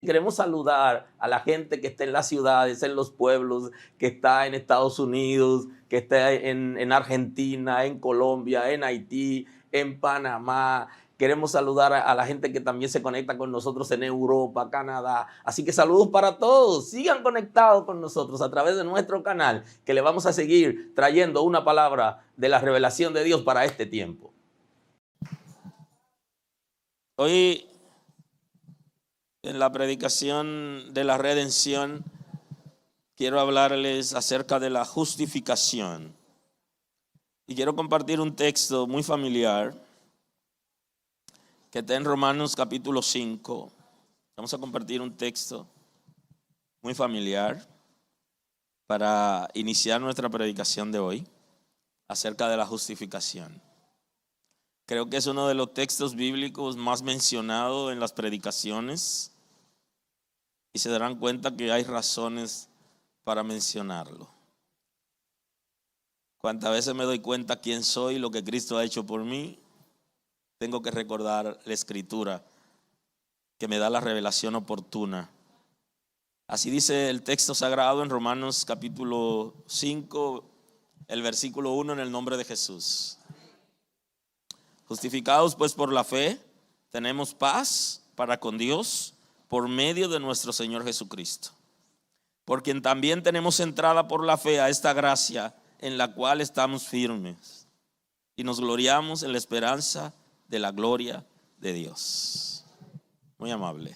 Queremos saludar a la gente que está en las ciudades, en los pueblos, que está en Estados Unidos, que está en Argentina, en Colombia, en Haití, en Panamá. Queremos saludar a la gente que también se conecta con nosotros en Europa, Canadá. Así que saludos para todos. Sigan conectados con nosotros a través de nuestro canal, que le vamos a seguir trayendo una palabra de la revelación de Dios para este tiempo. Hoy, en la predicación de la redención, quiero hablarles acerca de la justificación. Y quiero compartir un texto muy familiar que está en Romanos capítulo 5. Vamos a compartir un texto muy familiar para iniciar nuestra predicación de hoy acerca de la justificación. Creo que es uno de los textos bíblicos más mencionados en las predicaciones y se darán cuenta que hay razones para mencionarlo. Cuantas veces me doy cuenta quién soy, lo que Cristo ha hecho por mí, tengo que recordar la Escritura que me da la revelación oportuna. Así dice el texto sagrado en Romanos capítulo 5, el versículo 1, en el nombre de Jesús. Justificados pues por la fe, tenemos paz para con Dios por medio de nuestro Señor Jesucristo, por quien también tenemos entrada por la fe a esta gracia en la cual estamos firmes y nos gloriamos en la esperanza de la gloria de Dios. Muy amable.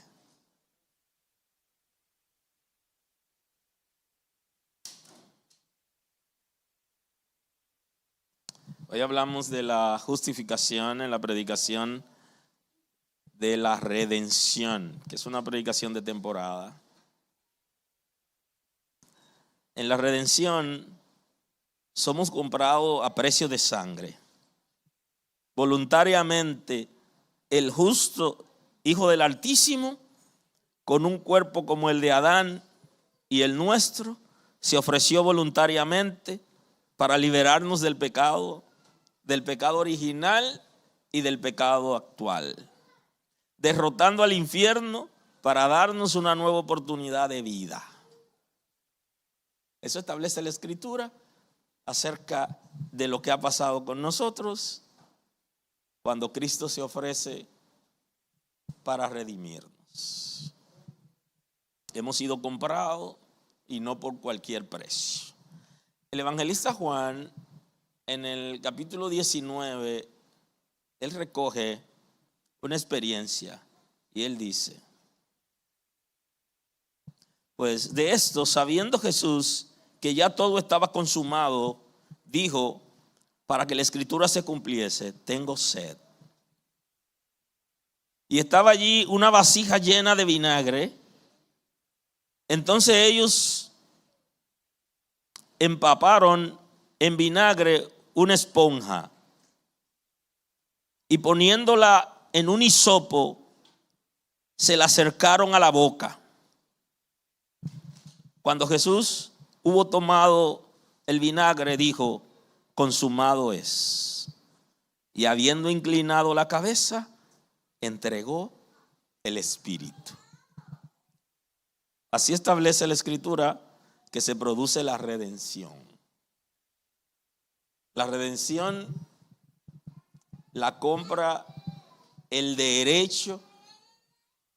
Hoy hablamos de la justificación en la predicación de la redención, que es una predicación de temporada. En la redención somos comprados a precio de sangre. Voluntariamente, el justo Hijo del Altísimo, con un cuerpo como el de Adán y el nuestro, se ofreció voluntariamente para liberarnos del pecado original y del pecado actual, derrotando al infierno para darnos una nueva oportunidad de vida. Eso establece la Escritura acerca de lo que ha pasado con nosotros cuando Cristo se ofrece para redimirnos. Hemos sido comprados y no por cualquier precio. El evangelista Juan, en el capítulo 19, él recoge una experiencia y él dice: pues de esto, sabiendo Jesús que ya todo estaba consumado, dijo, para que la Escritura se cumpliese: tengo sed. Y estaba allí una vasija llena de vinagre. Entonces ellos empaparon en vinagre una esponja y poniéndola en un hisopo, se la acercaron a la boca. Cuando Jesús hubo tomado el vinagre, dijo: consumado es. Y habiendo inclinado la cabeza, entregó el espíritu. Así establece la Escritura que se produce la redención. La redención la compra el derecho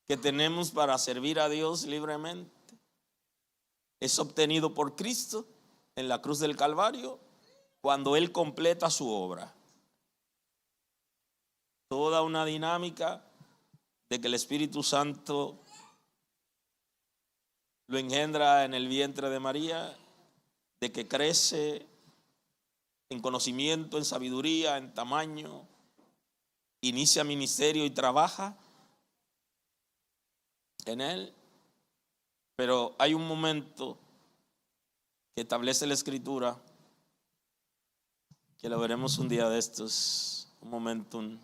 que tenemos para servir a Dios libremente. Es obtenido por Cristo en la cruz del Calvario cuando Él completa su obra. Toda una dinámica de que el Espíritu Santo lo engendra en el vientre de María, de que crece en conocimiento, en sabiduría, en tamaño, inicia ministerio y trabaja en él. Pero hay un momento que establece la Escritura, que lo veremos un día de estos, un momentum.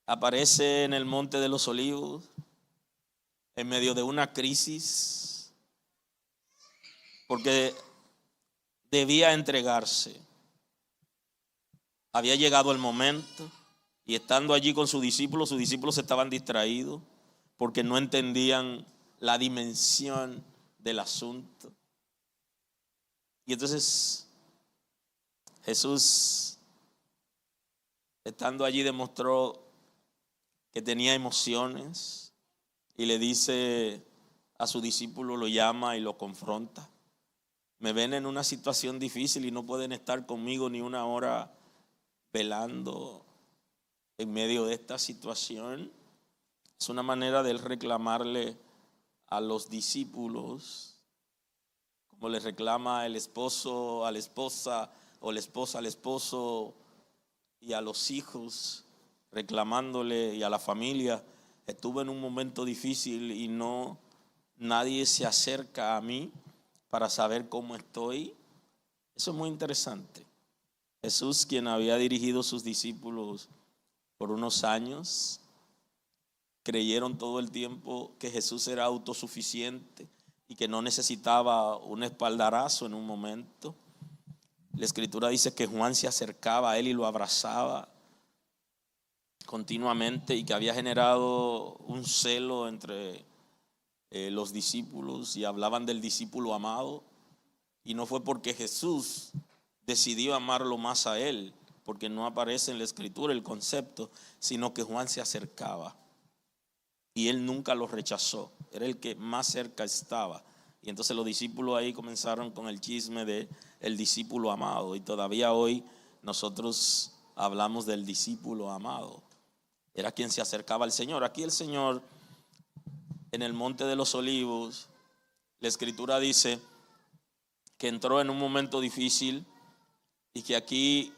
Aparece en el Monte de los Olivos, en medio de una crisis, porque debía entregarse. Había llegado el momento, y estando allí con sus discípulos estaban distraídos, porque no entendían la dimensión del asunto. Y entonces Jesús, estando allí, demostró que tenía emociones y le dice a su discípulo, lo llama y lo confronta. Me ven en una situación difícil y no pueden estar conmigo ni una hora velando en medio de esta situación. Es una manera de él reclamarle a los discípulos, como le reclama el esposo a la esposa o la esposa al esposo y a los hijos, reclamándole, y a la familia. Estuve en un momento difícil y nadie se acerca a mí para saber cómo estoy. Eso es muy interesante. Jesús, quien había dirigido a sus discípulos por unos años, creyeron todo el tiempo que Jesús era autosuficiente y que no necesitaba un espaldarazo en un momento. La Escritura dice que Juan se acercaba a él y lo abrazaba continuamente, y que había generado un celo entre los discípulos, y hablaban del discípulo amado. Y no fue porque Jesús decidió amarlo más a él, porque no aparece en la Escritura el concepto, sino que Juan se acercaba y él nunca lo rechazó. Era el que más cerca estaba. Y entonces los discípulos ahí comenzaron con el chisme de el discípulo amado, y todavía hoy nosotros hablamos del discípulo amado. Era quien se acercaba al Señor. Aquí el Señor, en el Monte de los Olivos, la Escritura dice que entró en un momento difícil, y que aquí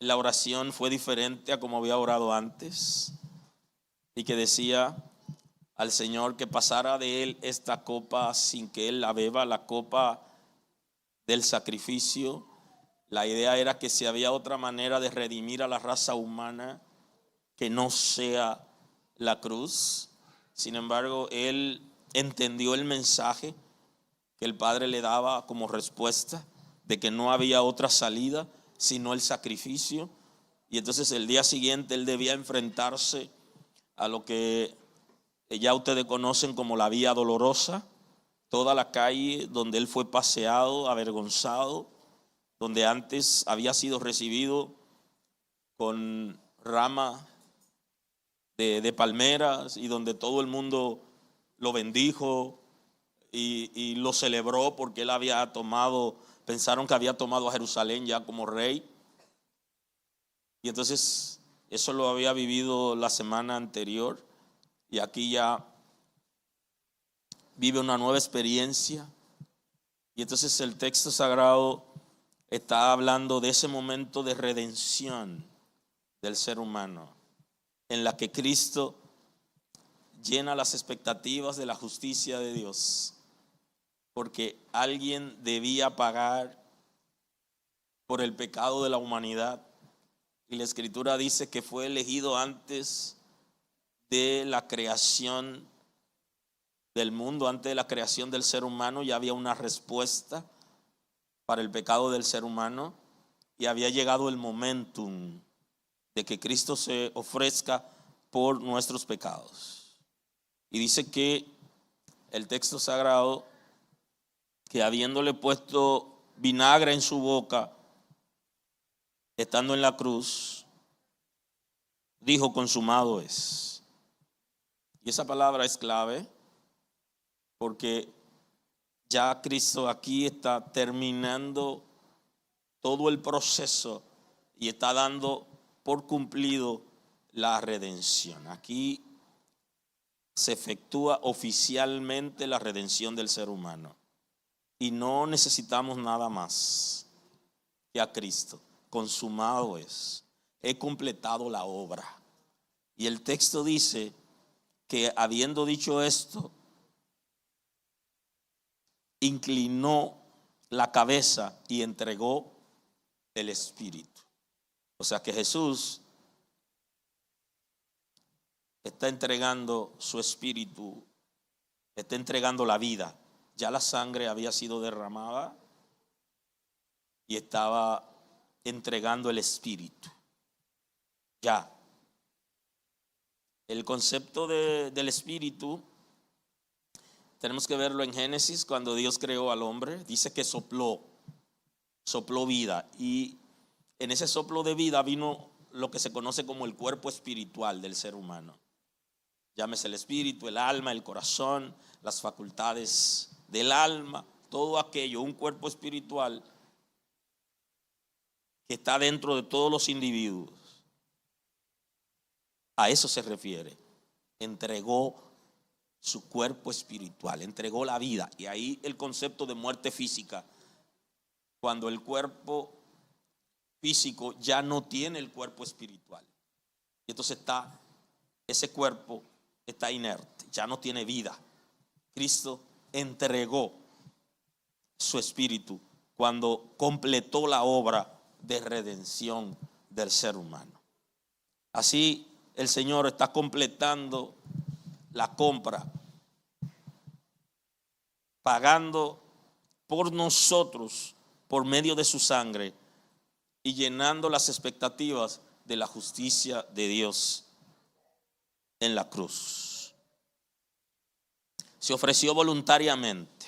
la oración fue diferente a como había orado antes, y que decía al Señor que pasara de él esta copa sin que él la beba, la copa del sacrificio. La idea era que si había otra manera de redimir a la raza humana que no sea la cruz. Sin embargo, él entendió el mensaje que el Padre le daba como respuesta, de que no había otra salida sino el sacrificio. Y entonces el día siguiente él debía enfrentarse a lo que ya ustedes conocen como la vía dolorosa, toda la calle donde él fue paseado, avergonzado, donde antes había sido recibido con rama de palmeras, y donde todo el mundo lo bendijo y lo celebró porque él había tomado, pensaron que había tomado a Jerusalén ya como rey. Y entonces eso lo había vivido la semana anterior, y aquí ya vive una nueva experiencia. Y entonces el texto sagrado está hablando de ese momento de redención del ser humano, en la que Cristo llena las expectativas de la justicia de Dios, porque alguien debía pagar por el pecado de la humanidad. Y la Escritura dice que fue elegido antes de la creación del mundo, antes de la creación del ser humano. Ya había una respuesta para el pecado del ser humano, y había llegado el momentum de que Cristo se ofrezca por nuestros pecados. Y dice que el texto sagrado, que habiéndole puesto vinagre en su boca, estando en la cruz, dijo: consumado es. Y esa palabra es clave, porque ya Cristo aquí está terminando todo el proceso y está dando por cumplido la redención. Aquí se efectúa oficialmente la redención del ser humano, y no necesitamos nada más que a Cristo. Consumado es. He completado la obra. Y el texto dice que, habiendo dicho esto, inclinó la cabeza y entregó el Espíritu. O sea que Jesús está entregando su Espíritu, está entregando la vida. Ya la sangre había sido derramada y estaba entregando el Espíritu. Ya. El concepto del espíritu tenemos que verlo en Génesis, cuando Dios creó al hombre. Dice que sopló vida, y en ese soplo de vida vino lo que se conoce como el cuerpo espiritual del ser humano. Llámese el espíritu, el alma, el corazón, las facultades del alma, todo aquello, un cuerpo espiritual que está dentro de todos los individuos. A eso se refiere. Entregó su cuerpo espiritual, entregó la vida. Y ahí el concepto de muerte física, cuando el cuerpo físico ya no tiene el cuerpo espiritual. Y entonces ese cuerpo está inerte, ya no tiene vida. Cristo entregó su espíritu cuando completó la obra de redención del ser humano. Así el Señor está completando la compra, pagando por nosotros por medio de su sangre y llenando las expectativas de la justicia de Dios en la cruz. Se ofreció voluntariamente.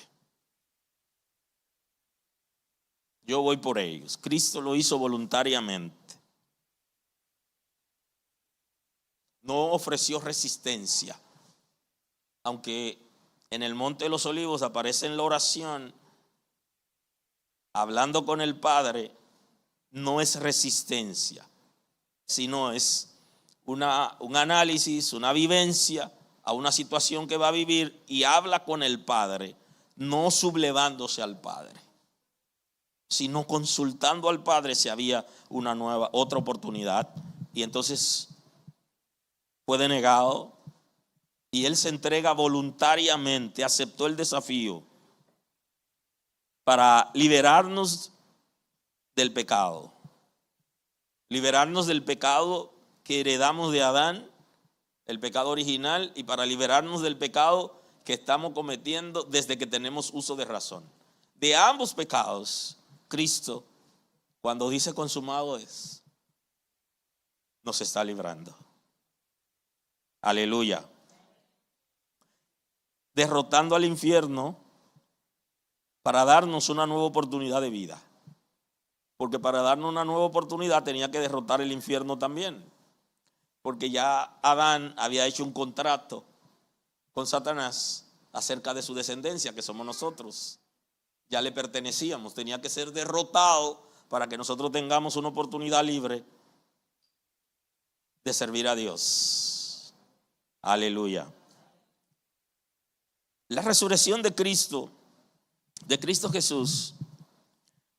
Yo voy por ellos. Cristo lo hizo voluntariamente. No ofreció resistencia. Aunque en el Monte de los Olivos aparece en la oración, hablando con el Padre, no es resistencia, sino es un análisis, una vivencia a una situación que va a vivir, y habla con el Padre, no sublevándose al Padre, sino consultando al Padre si había otra oportunidad. Y entonces fue denegado y él se entrega voluntariamente, aceptó el desafío para liberarnos del pecado. Liberarnos del pecado que heredamos de Adán, el pecado original, y para liberarnos del pecado que estamos cometiendo desde que tenemos uso de razón. De ambos pecados, Cristo, cuando dice consumado es, nos está librando. Aleluya. Derrotando al infierno para darnos una nueva oportunidad de vida. Porque para darnos una nueva oportunidad tenía que derrotar el infierno también. Porque ya Adán había hecho un contrato con Satanás acerca de su descendencia, que somos nosotros. Ya le pertenecíamos, tenía que ser derrotado para que nosotros tengamos una oportunidad libre de servir a Dios. Aleluya. La resurrección de Cristo Jesús,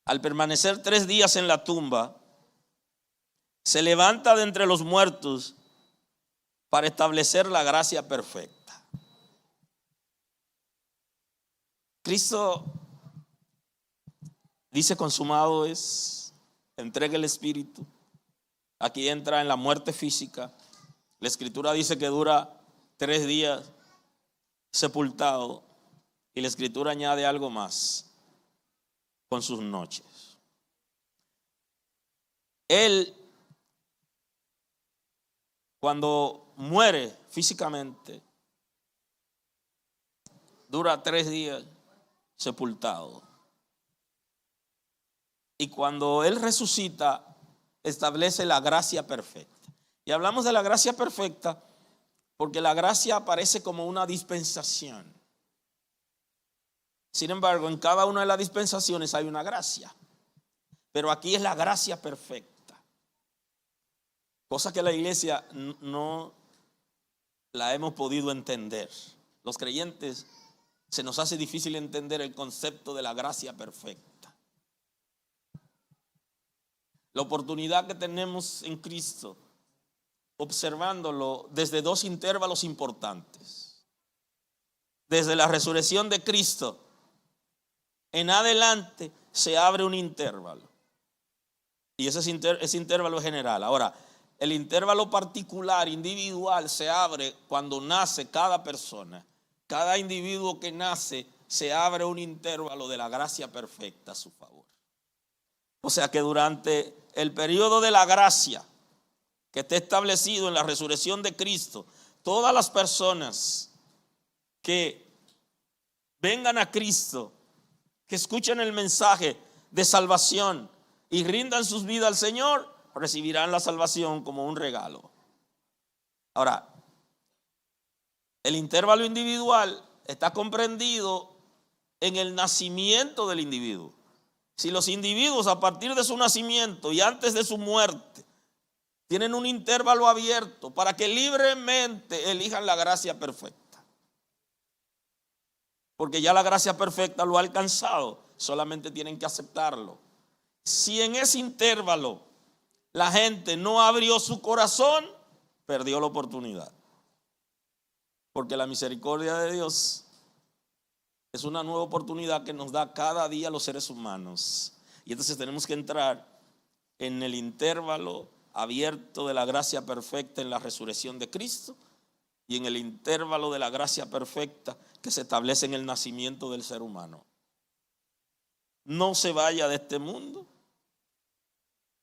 al permanecer 3 días en la tumba, se levanta de entre los muertos para establecer la gracia perfecta. Cristo dice consumado es, entrega el espíritu. Aquí entra en la muerte física. La escritura dice que dura 3 días sepultado, y la escritura añade algo más: con sus noches. Él, cuando muere físicamente, dura 3 días sepultado, y cuando él resucita, establece la gracia perfecta. Y hablamos de la gracia perfecta porque la gracia aparece como una dispensación. Sin embargo, en cada una de las dispensaciones hay una gracia, pero aquí es la gracia perfecta, cosa que la iglesia no la hemos podido entender. Los creyentes se nos hace difícil entender el concepto de la gracia perfecta. La oportunidad que tenemos en Cristo, observándolo desde 2 intervalos importantes. Desde la resurrección de Cristo en adelante se abre un intervalo, y ese intervalo es general. Ahora, el intervalo particular, individual, se abre cuando nace cada persona. Cada individuo que nace, se abre un intervalo de la gracia perfecta a su favor. O sea que durante el periodo de la gracia que está establecido en la resurrección de Cristo, todas las personas que vengan a Cristo, que escuchen el mensaje de salvación y rindan sus vidas al Señor, recibirán la salvación como un regalo. Ahora, el intervalo individual está comprendido en el nacimiento del individuo. Si los individuos a partir de su nacimiento y antes de su muerte tienen un intervalo abierto para que libremente elijan la gracia perfecta, porque ya la gracia perfecta lo ha alcanzado, solamente tienen que aceptarlo. Si en ese intervalo la gente no abrió su corazón, perdió la oportunidad. Porque la misericordia de Dios es una nueva oportunidad que nos da cada día a los seres humanos. Y entonces tenemos que entrar en el intervalo abierto de la gracia perfecta en la resurrección de Cristo y en el intervalo de la gracia perfecta que se establece en el nacimiento del ser humano. No se vaya de este mundo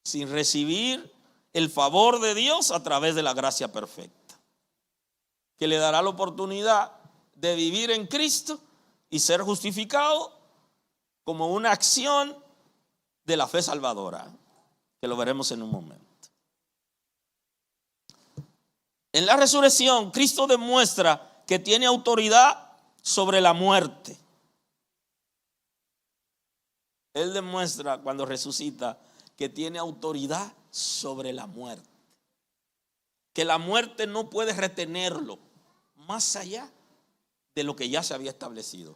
sin recibir el favor de Dios a través de la gracia perfecta, que le dará la oportunidad de vivir en Cristo y ser justificado como una acción de la fe salvadora, que lo veremos en un momento. En la resurrección, Cristo demuestra que tiene autoridad sobre la muerte. Él demuestra cuando resucita que tiene autoridad sobre la muerte, que la muerte no puede retenerlo más allá de lo que ya se había establecido.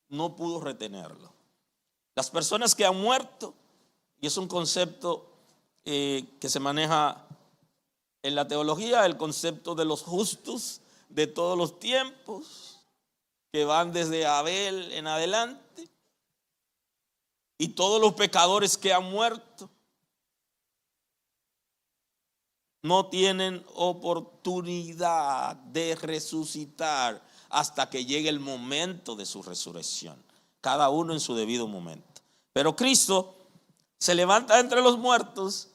No pudo retenerlo. Las personas que han muerto, y es un concepto que se maneja en la teología, el concepto de los justos de todos los tiempos, que van desde Abel en adelante, y todos los pecadores que han muerto no tienen oportunidad de resucitar hasta que llegue el momento de su resurrección, cada uno en su debido momento. Pero Cristo se levanta entre los muertos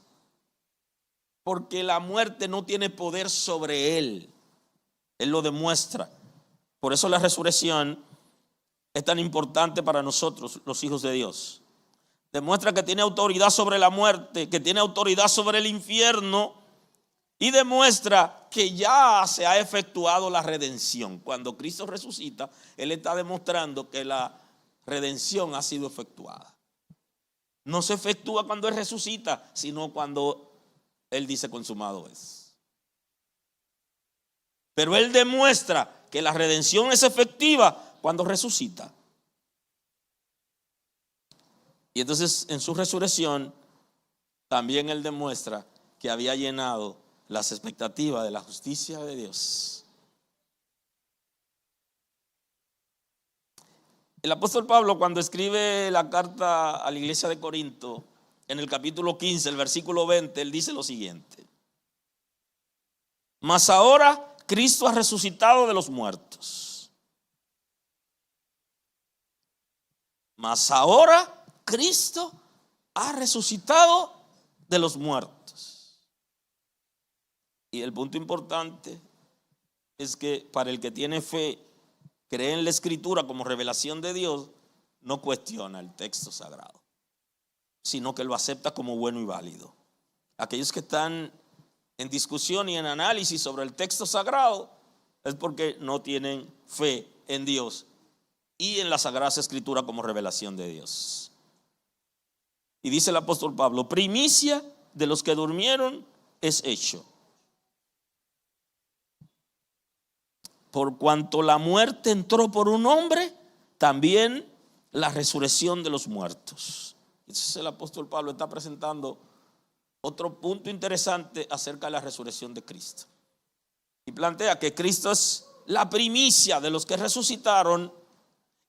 porque la muerte no tiene poder sobre él. Él lo demuestra. Por eso la resurrección es tan importante para nosotros, los hijos de Dios. Demuestra que tiene autoridad sobre la muerte, que tiene autoridad sobre el infierno, y demuestra que ya se ha efectuado la redención. Cuando Cristo resucita, Él está demostrando que la redención ha sido efectuada. No se efectúa cuando Él resucita, sino cuando Él dice consumado es. Pero Él demuestra que la redención es efectiva cuando resucita. Y entonces en su resurrección también Él demuestra que había llenado las expectativas de la justicia de Dios. El apóstol Pablo, cuando escribe la carta a la iglesia de Corinto, en el capítulo 15, el versículo 20, él dice lo siguiente: mas ahora Cristo ha resucitado de los muertos. Mas ahora Cristo ha resucitado de los muertos. Y el punto importante es que para el que tiene fe, cree en la Escritura como revelación de Dios, no cuestiona el texto sagrado, sino que lo acepta como bueno y válido. Aquellos que están en discusión y en análisis sobre el texto sagrado es porque no tienen fe en Dios y en la Sagrada Escritura como revelación de Dios. Y dice el apóstol Pablo: primicia de los que durmieron es hecho. Por cuanto la muerte entró por un hombre, también la resurrección de los muertos. Entonces el apóstol Pablo está presentando otro punto interesante acerca de la resurrección de Cristo. Y plantea que Cristo es la primicia de los que resucitaron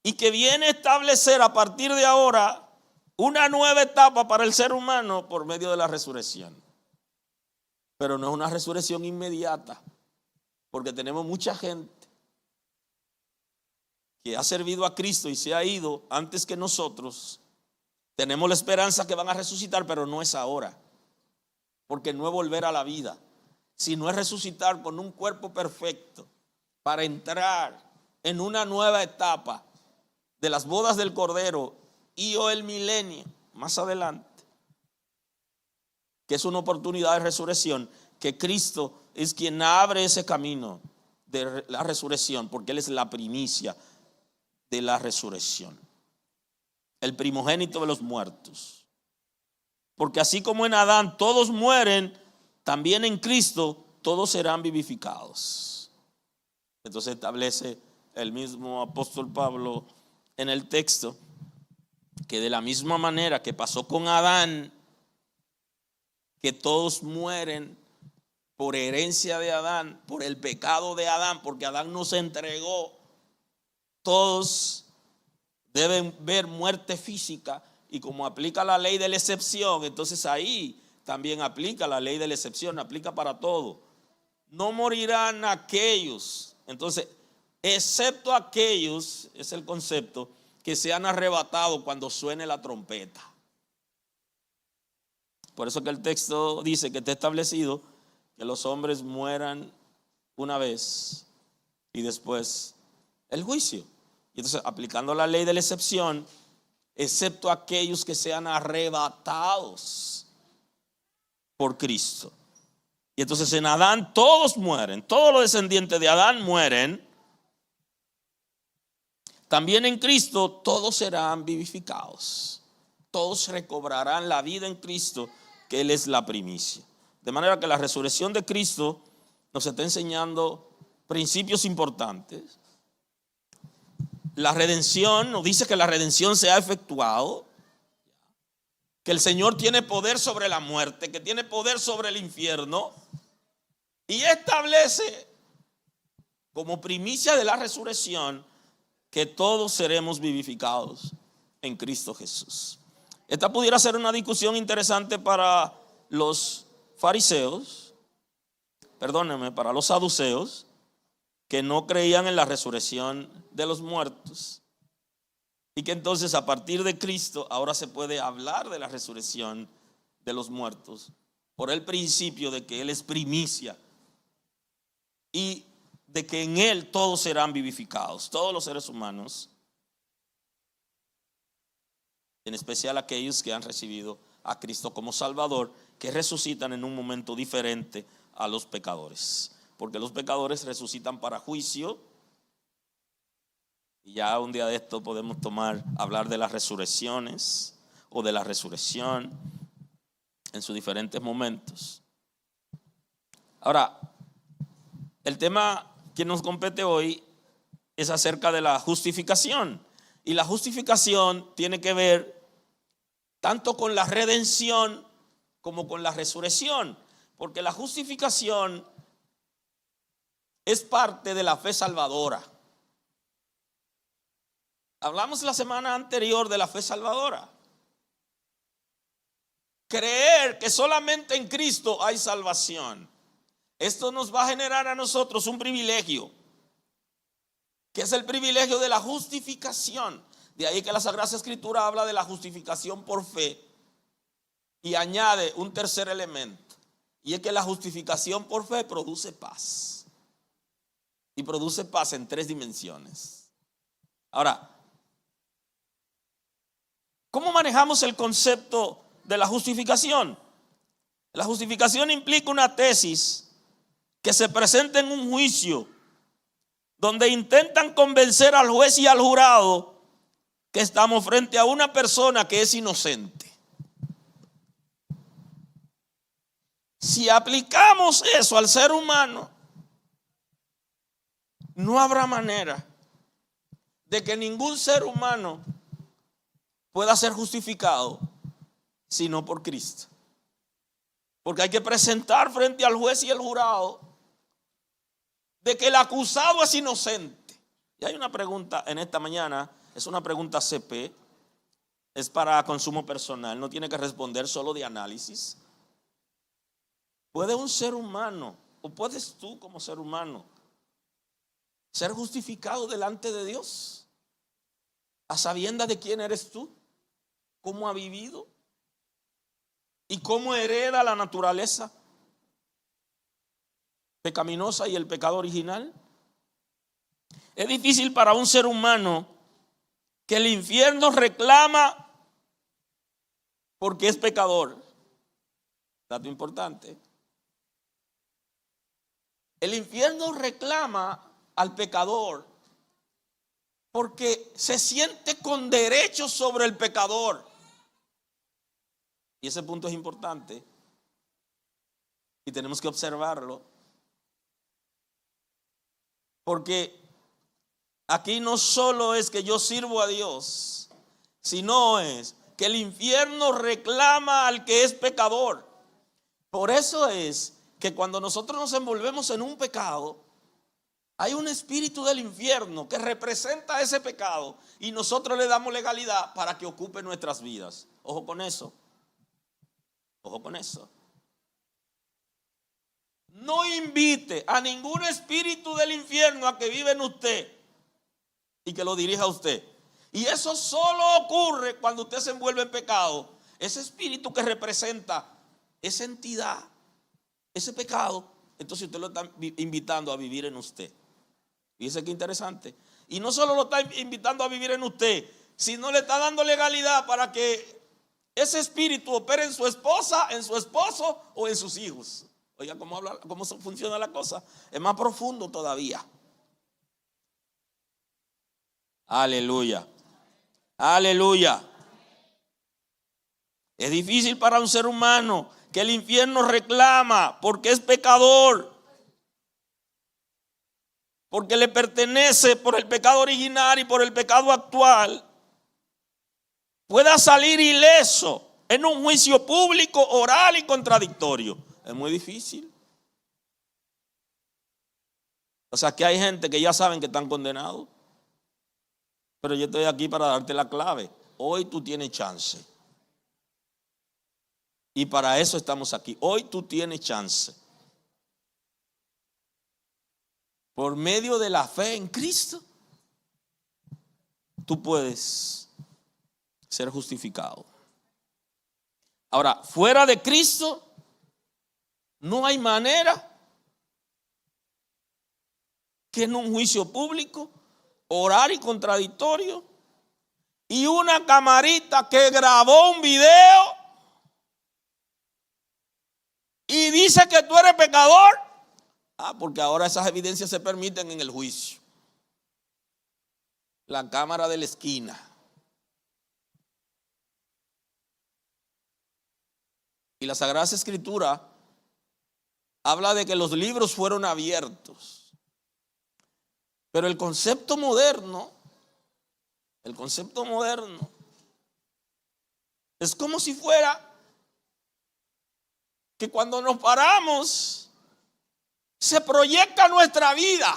y que viene a establecer a partir de ahora una nueva etapa para el ser humano por medio de la resurrección. Pero no es una resurrección inmediata, porque tenemos mucha gente que ha servido a Cristo y se ha ido antes que nosotros. Tenemos la esperanza que van a resucitar, pero no es ahora, porque no es volver a la vida, sino es resucitar con un cuerpo perfecto para entrar en una nueva etapa de las bodas del Cordero y o el milenio más adelante, que es una oportunidad de resurrección, que Cristo es quien abre ese camino de la resurrección, porque Él es la primicia de la resurrección, el primogénito de los muertos. Porque así como en Adán todos mueren, también en Cristo todos serán vivificados. Entonces establece el mismo apóstol Pablo en el texto que de la misma manera que pasó con Adán, que todos mueren por herencia de Adán, por el pecado de Adán, porque Adán nos entregó, todos deben ver muerte física, y como aplica la ley de la excepción, entonces ahí también aplica la ley de la excepción, aplica para todo. No morirán aquellos, entonces, excepto aquellos, es el concepto, que sean arrebatados cuando suene la trompeta. Por eso que el texto dice que está establecido que los hombres mueran una vez y después el juicio. Y entonces, aplicando la ley de la excepción, excepto aquellos que sean arrebatados por Cristo. Y entonces en Adán todos mueren, todos los descendientes de Adán mueren. También en Cristo todos serán vivificados. Todos recobrarán la vida en Cristo, que Él es la primicia. De manera que la resurrección de Cristo nos está enseñando principios importantes. La redención, nos dice que la redención se ha efectuado, que el Señor tiene poder sobre la muerte, que tiene poder sobre el infierno, y establece como primicia de la resurrección que todos seremos vivificados en Cristo Jesús. Esta pudiera ser una discusión interesante para los fariseos, perdónenme, para los saduceos, que no creían en la resurrección de los muertos, y que entonces a partir de Cristo ahora se puede hablar de la resurrección de los muertos por el principio de que Él es primicia y de que en Él todos serán vivificados, todos los seres humanos, en especial aquellos que han recibido a Cristo como Salvador, que resucitan en un momento diferente a los pecadores, porque los pecadores resucitan para juicio. Y ya un día de esto podemos hablar de las resurrecciones o de la resurrección en sus diferentes momentos. Ahora, el tema que nos compete hoy es acerca de la justificación. Y la justificación tiene que ver tanto con la redención como con la resurrección, porque la justificación es parte de la fe salvadora. Hablamos la semana anterior de la fe salvadora. Creer que solamente en Cristo hay salvación. Esto nos va a generar a nosotros un privilegio, que es el privilegio de la justificación. De ahí que la Sagrada Escritura habla de la justificación por fe y añade un tercer elemento, y es que la justificación por fe produce paz. Y produce paz en 3 dimensiones. Ahora, ¿cómo manejamos el concepto de la justificación? La justificación implica una tesis que se presenta en un juicio donde intentan convencer al juez y al jurado que estamos frente a una persona que es inocente. Si aplicamos eso al ser humano, no habrá manera de que ningún ser humano pueda ser justificado sino por Cristo. Porque hay que presentar frente al juez y el jurado de que el acusado es inocente. Y hay una pregunta en esta mañana, es una pregunta CP, es para consumo personal, no tiene que responder solo de análisis. ¿Puede un ser humano, o puedes tú como ser humano, ser justificado delante de Dios a sabiendas de quién eres tú, cómo ha vivido y cómo hereda la naturaleza pecaminosa y el pecado original. Es difícil para un ser humano que el infierno reclama porque es pecador. Dato importante. El infierno reclama al pecador porque se siente con derecho sobre el pecador. Y ese punto es importante y tenemos que observarlo, porque aquí no solo es que yo sirvo a Dios, sino es que el infierno reclama al que es pecador. Por eso es que cuando nosotros nos envolvemos en un pecado, hay un espíritu del infierno que representa ese pecado y nosotros le damos legalidad para que ocupe nuestras vidas. Ojo con eso. Ojo con eso. No invite a ningún espíritu del infierno a que vive en usted y que lo dirija a usted. Y eso solo ocurre cuando usted se envuelve en pecado. Ese espíritu que representa esa entidad, ese pecado, entonces usted lo está invitando a vivir en usted. Fíjese qué interesante. Y no solo lo está invitando a vivir en usted, sino le está dando legalidad para que ese espíritu opera en su esposa, en su esposo o en sus hijos. Oiga, cómo funciona la cosa. Es más profundo todavía. Aleluya. Aleluya. Es difícil para un ser humano que el infierno reclama porque es pecador, porque le pertenece por el pecado original y por el pecado actual, pueda salir ileso en un juicio público, oral y contradictorio. Es muy difícil. O sea que hay gente que ya saben que están condenados, pero yo estoy aquí para darte la clave. Hoy tú tienes chance. Y para eso estamos aquí. Hoy tú tienes chance. Por medio de la fe en Cristo, tú puedes ser justificado. Ahora, fuera de Cristo, no hay manera que en un juicio público, oral y contradictorio, y una camarita que grabó un video y dice que tú eres pecador. Porque ahora esas evidencias se permiten en el juicio. La cámara de la esquina. Y la Sagrada Escritura habla de que los libros fueron abiertos. Pero el concepto moderno es como si fuera que cuando nos paramos se proyecta nuestra vida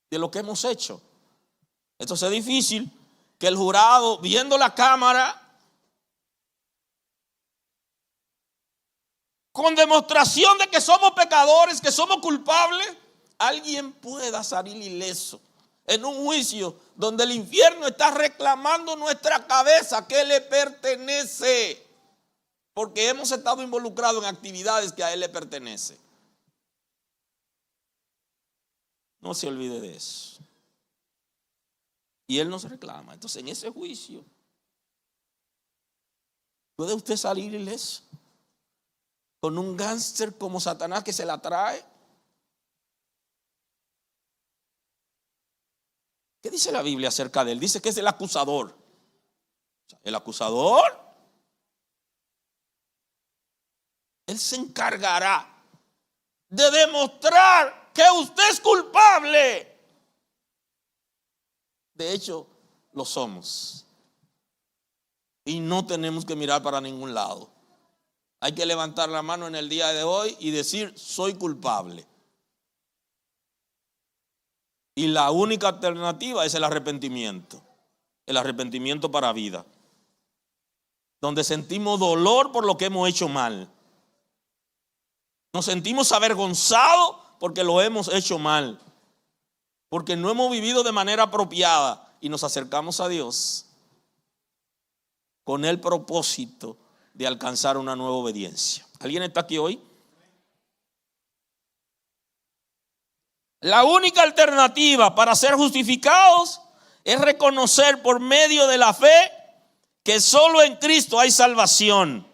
de lo que hemos hecho. Esto es difícil que el jurado, viendo la cámara, con demostración de que somos pecadores, que somos culpables, alguien pueda salir ileso en un juicio donde el infierno está reclamando nuestra cabeza que le pertenece, porque hemos estado involucrados en actividades que a él le pertenecen. No se olvide de eso. Y él nos reclama. Entonces, en ese juicio, ¿puede usted salir ileso con un gángster como Satanás que se la trae? ¿Qué dice la Biblia acerca de él? Dice que es el acusador. El acusador, él se encargará de demostrar que usted es culpable. De hecho, lo somos. Y no tenemos que mirar para ningún lado. Hay que levantar la mano en el día de hoy y decir: soy culpable. Y la única alternativa es el arrepentimiento. El arrepentimiento para vida. Donde sentimos dolor por lo que hemos hecho mal. Nos sentimos avergonzados porque lo hemos hecho mal. Porque no hemos vivido de manera apropiada. Y nos acercamos a Dios con el propósito de alcanzar una nueva obediencia. ¿Alguien está aquí hoy? La única alternativa para ser justificados es reconocer por medio de la fe que solo en Cristo hay salvación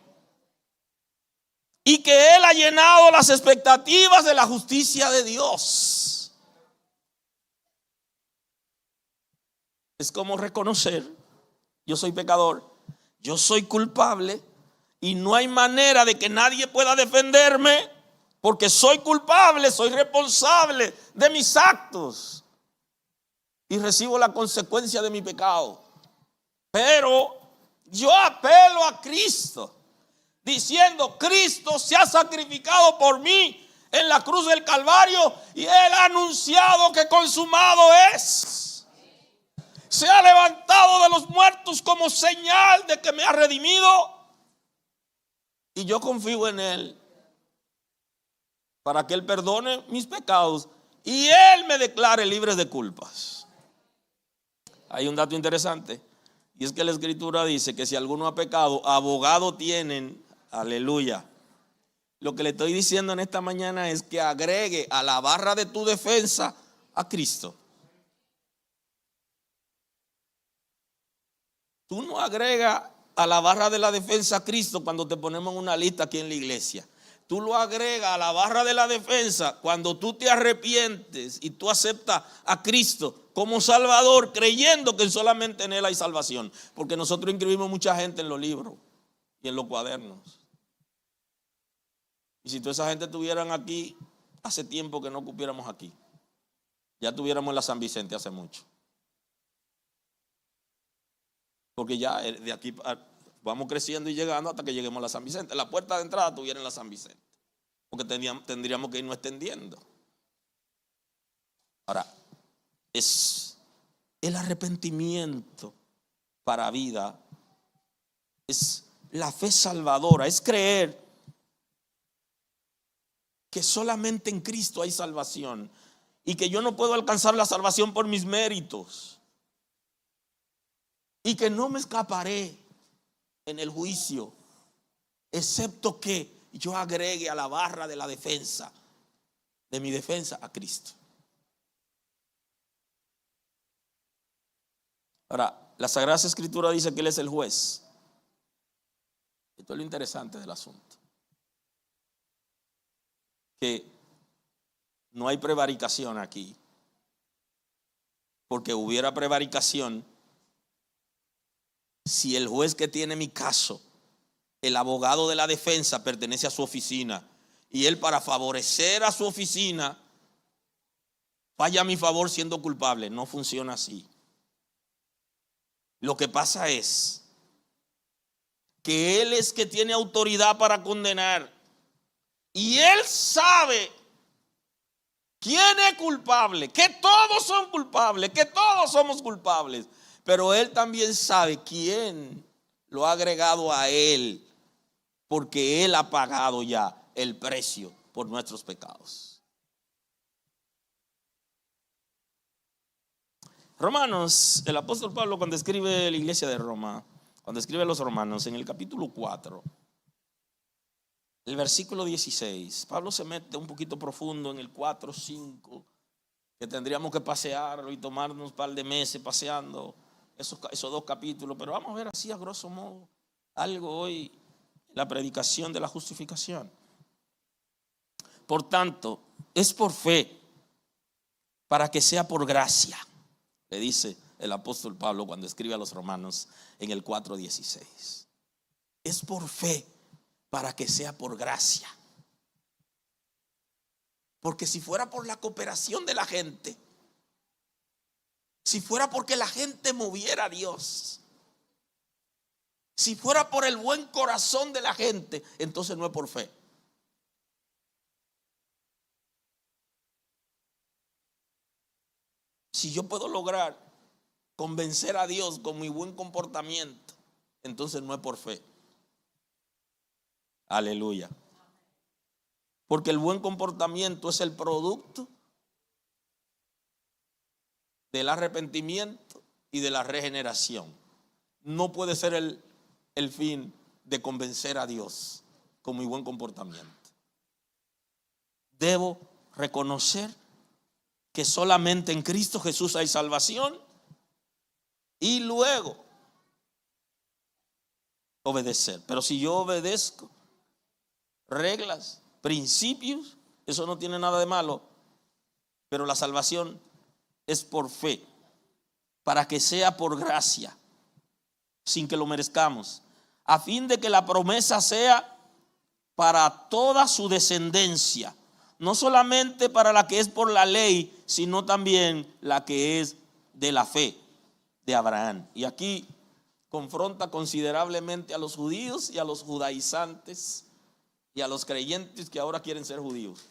y que Él ha llenado las expectativas de la justicia de Dios. Es como reconocer: yo soy pecador, yo soy culpable y no hay manera de que nadie pueda defenderme porque soy culpable, soy responsable de mis actos y recibo la consecuencia de mi pecado. Pero yo apelo a Cristo diciendo: Cristo se ha sacrificado por mí en la cruz del Calvario y Él ha anunciado que consumado es. Se ha levantado de los muertos como señal de que me ha redimido y yo confío en Él para que Él perdone mis pecados y Él me declare libre de culpas. Hay un dato interesante, y es que la Escritura dice que si alguno ha pecado, abogado tienen. Aleluya. Lo que le estoy diciendo en esta mañana es que agregue a la barra de tu defensa a Cristo. Tú no agregas a la barra de la defensa a Cristo cuando te ponemos en una lista aquí en la iglesia. Tú lo agregas a la barra de la defensa cuando tú te arrepientes y tú aceptas a Cristo como Salvador, creyendo que solamente en Él hay salvación. Porque nosotros inscribimos mucha gente en los libros y en los cuadernos. Y si toda esa gente estuvieran aquí, hace tiempo que no cupiéramos aquí. Ya estuviéramos en la San Vicente hace mucho. Porque ya de aquí vamos creciendo y llegando hasta que lleguemos a la San Vicente. La puerta de entrada estuviera en la San Vicente, porque tendríamos que irnos extendiendo. Ahora, es el arrepentimiento para vida, es la fe salvadora, es creer que solamente en Cristo hay salvación y que yo no puedo alcanzar la salvación por mis méritos y que no me escaparé en el juicio, excepto que yo agregue a la barra de la defensa, de mi defensa, a Cristo. Ahora, la Sagrada Escritura dice que Él es el juez. Esto es lo interesante del asunto, que no hay prevaricación aquí, porque hubiera prevaricación si el juez que tiene mi caso, el abogado de la defensa, pertenece a su oficina y él, para favorecer a su oficina, falla a mi favor siendo culpable. No funciona así. Lo que pasa es que Él es que tiene autoridad para condenar y Él sabe quién es culpable, que todos son culpables, que todos somos culpables. Pero Él también sabe quién lo ha agregado a Él, porque Él ha pagado ya el precio por nuestros pecados. Romanos, el apóstol Pablo, cuando escribe la iglesia de Roma, cuando escribe a los romanos, en el capítulo 4, el versículo 16, Pablo se mete un poquito profundo en el 4, 5, que tendríamos que pasearlo y tomarnos un par de meses paseando esos dos capítulos, pero vamos a ver así a grosso modo algo hoy, la predicación de la justificación. Por tanto, es por fe, para que sea por gracia, le dice el apóstol Pablo cuando escribe a los romanos en el 4:16. Es por fe, para que sea por gracia. Porque si fuera por la cooperación de la gente, si fuera porque la gente moviera a Dios, si fuera por el buen corazón de la gente, entonces no es por fe. Si yo puedo lograr convencer a Dios con mi buen comportamiento, entonces no es por fe. Aleluya. Porque el buen comportamiento es el producto del arrepentimiento y de la regeneración. No puede ser el fin de convencer a Dios con mi buen comportamiento. Debo reconocer que solamente en Cristo Jesús hay salvación y luego obedecer. Pero si yo obedezco reglas, principios, eso no tiene nada de malo, pero la salvación es por fe, para que sea por gracia, sin que lo merezcamos, a fin de que la promesa sea para toda su descendencia, no solamente para la que es por la ley, sino también la que es de la fe de Abraham. Y aquí confronta considerablemente a los judíos y a los judaizantes y a los creyentes que ahora quieren ser judíos.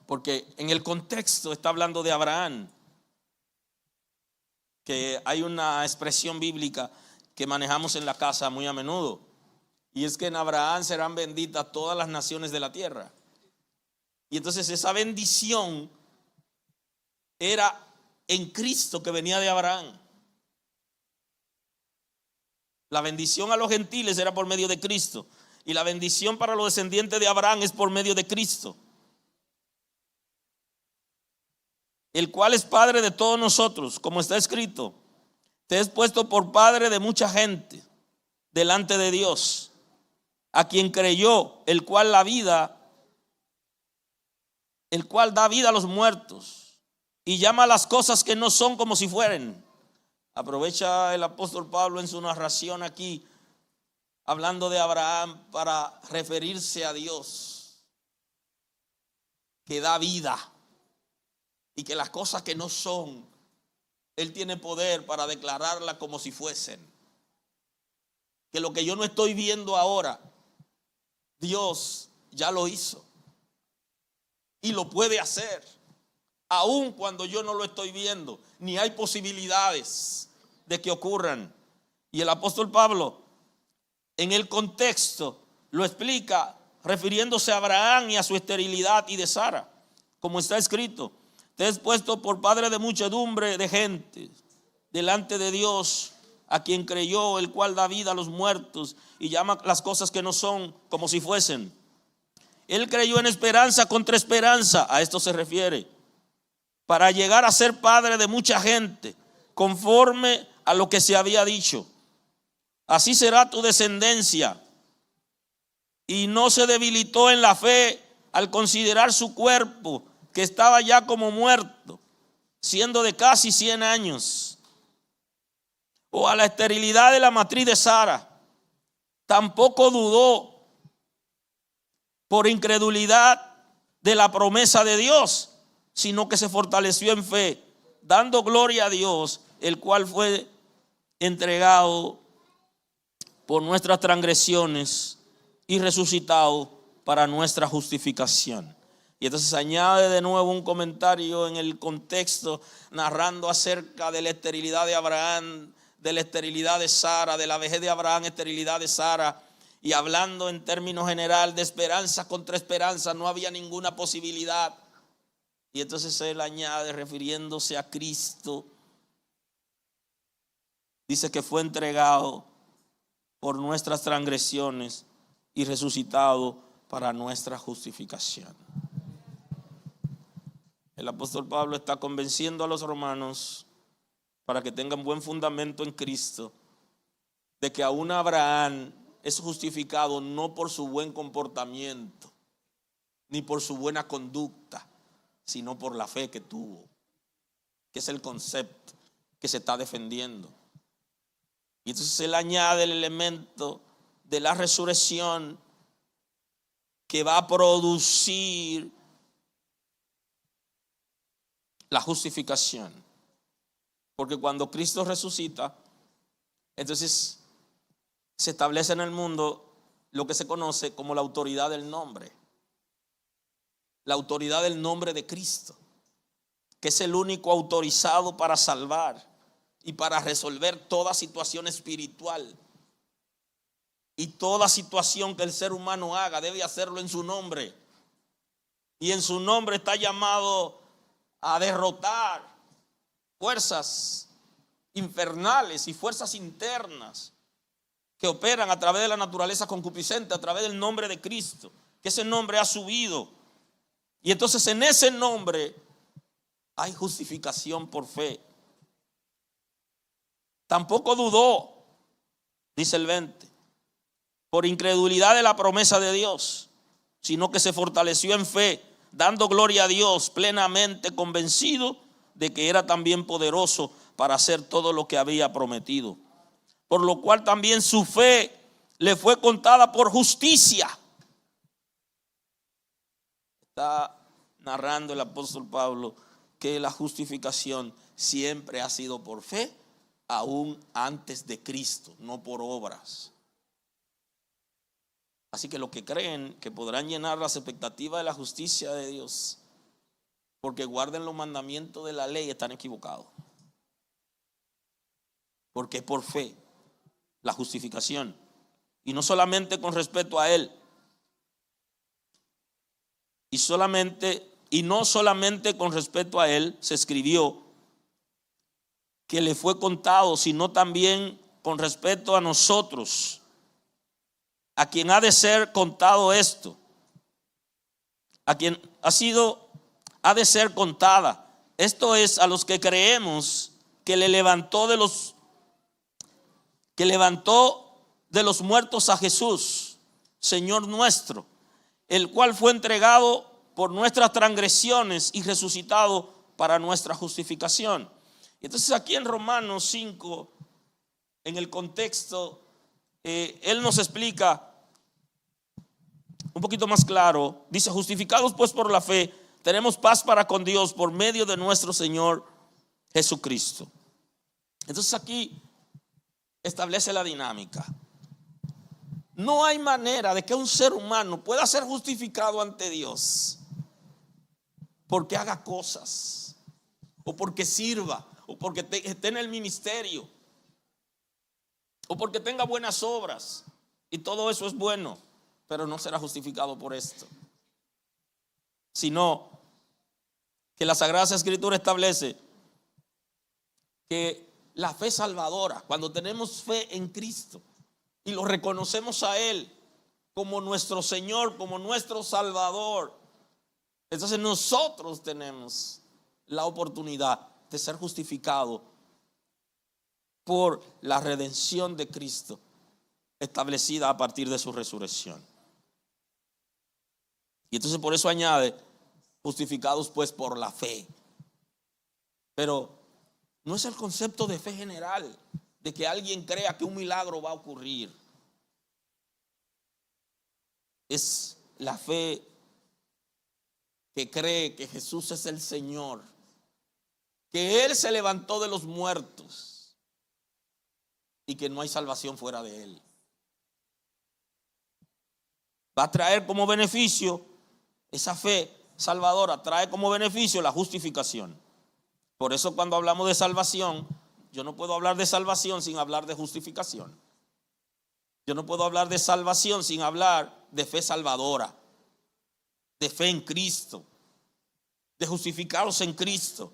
Porque en el contexto está hablando de Abraham, que hay una expresión bíblica que manejamos en la casa muy a menudo, y es que en Abraham serán benditas todas las naciones de la tierra. Y entonces esa bendición era en Cristo, que venía de Abraham. La bendición a los gentiles era por medio de Cristo, y la bendición para los descendientes de Abraham es por medio de Cristo, el cual es padre de todos nosotros, como está escrito: te has puesto por padre de mucha gente delante de Dios, a quien creyó, el cual da vida a los muertos y llama a las cosas que no son como si fueran. Aprovecha el apóstol Pablo en su narración aquí, hablando de Abraham, para referirse a Dios, que da vida, y que las cosas que no son, Él tiene poder para declararlas como si fuesen. Que lo que yo no estoy viendo ahora, Dios ya lo hizo y lo puede hacer, aun cuando yo no lo estoy viendo, ni hay posibilidades de que ocurran. Y el apóstol Pablo, en el contexto, lo explica refiriéndose a Abraham y a su esterilidad y de Sara, como está escrito: te has puesto por padre de muchedumbre de gente delante de Dios, a quien creyó, el cual da vida a los muertos y llama las cosas que no son como si fuesen. Él creyó en esperanza contra esperanza, a esto se refiere, para llegar a ser padre de mucha gente, conforme a lo que se había dicho: así será tu descendencia. Y no se debilitó en la fe al considerar su cuerpo, que estaba ya como muerto, siendo de casi 100 años, o a la esterilidad de la matriz de Sara. Tampoco dudó por incredulidad de la promesa de Dios, sino que se fortaleció en fe, dando gloria a Dios, el cual fue entregado por nuestras transgresiones y resucitado para nuestra justificación. Y entonces añade de nuevo un comentario en el contexto, narrando acerca de la esterilidad de Abraham, de la esterilidad de Sara, de la vejez de Abraham, esterilidad de Sara, y hablando en términos general de esperanza contra esperanza. No había ninguna posibilidad. Y entonces él añade, refiriéndose a Cristo, dice que fue entregado por nuestras transgresiones y resucitado para nuestra justificación. El apóstol Pablo está convenciendo a los romanos, para que tengan buen fundamento en Cristo, de que aún Abraham es justificado no por su buen comportamiento, ni por su buena conducta, sino por la fe que tuvo, que es el concepto que se está defendiendo. Y entonces él añade el elemento de la resurrección, que va a producir la justificación. Porque cuando Cristo resucita, entonces se establece en el mundo lo que se conoce como la autoridad del nombre. La autoridad del nombre de Cristo, que es el único autorizado para salvar y para resolver toda situación espiritual. Y toda situación que el ser humano haga debe hacerlo en su nombre. Y en su nombre está llamado a derrotar fuerzas infernales y fuerzas internas que operan a través de la naturaleza concupiscente, a través del nombre de Cristo, que ese nombre ha subido. Y entonces en ese nombre hay justificación por fe. Tampoco dudó, dice el 20, por incredulidad de la promesa de Dios, sino que se fortaleció en fe, dando gloria a Dios, plenamente convencido de que era también poderoso para hacer todo lo que había prometido. Por lo cual también su fe le fue contada por justicia. Está narrando el apóstol Pablo que la justificación siempre ha sido por fe, aún antes de Cristo, no por obras. Así que los que creen que podrán llenar las expectativas de la justicia de Dios porque guarden los mandamientos de la ley están equivocados. Porque es por fe la justificación, y no solamente con respecto a Él, y no solamente con respecto a Él se escribió que le fue contado, sino también con respecto a nosotros, a quien ha de ser contado esto, a quien ha de ser contada. Esto es, a los que creemos que levantó de los muertos a Jesús, Señor nuestro, el cual fue entregado por nuestras transgresiones y resucitado para nuestra justificación. Entonces aquí en Romanos 5, en el contexto, él nos explica un poquito más claro. Dice: justificados pues por la fe, tenemos paz para con Dios por medio de nuestro Señor Jesucristo. Entonces aquí establece la dinámica. No hay manera de que un ser humano pueda ser justificado ante Dios porque haga cosas, o porque sirva, o porque esté en el ministerio, o porque tenga buenas obras. Y todo eso es bueno, pero no será justificado por esto, sino que la Sagrada Escritura establece que la fe salvadora, cuando tenemos fe en Cristo y lo reconocemos a Él como nuestro Señor, como nuestro Salvador, entonces nosotros tenemos la oportunidad de ser justificados por la redención de Cristo establecida a partir de su resurrección. Y entonces por eso añade: justificados pues por la fe. Pero no es el concepto de fe general, de que alguien crea que un milagro va a ocurrir. Es la fe que cree que Jesús es el Señor, que Él se levantó de los muertos y que no hay salvación fuera de Él. Va a traer como beneficio, esa fe salvadora trae como beneficio la justificación. Por eso cuando hablamos de salvación, yo no puedo hablar de salvación sin hablar de justificación. Yo no puedo hablar de salvación sin hablar de fe salvadora, de fe en Cristo, de justificados en Cristo.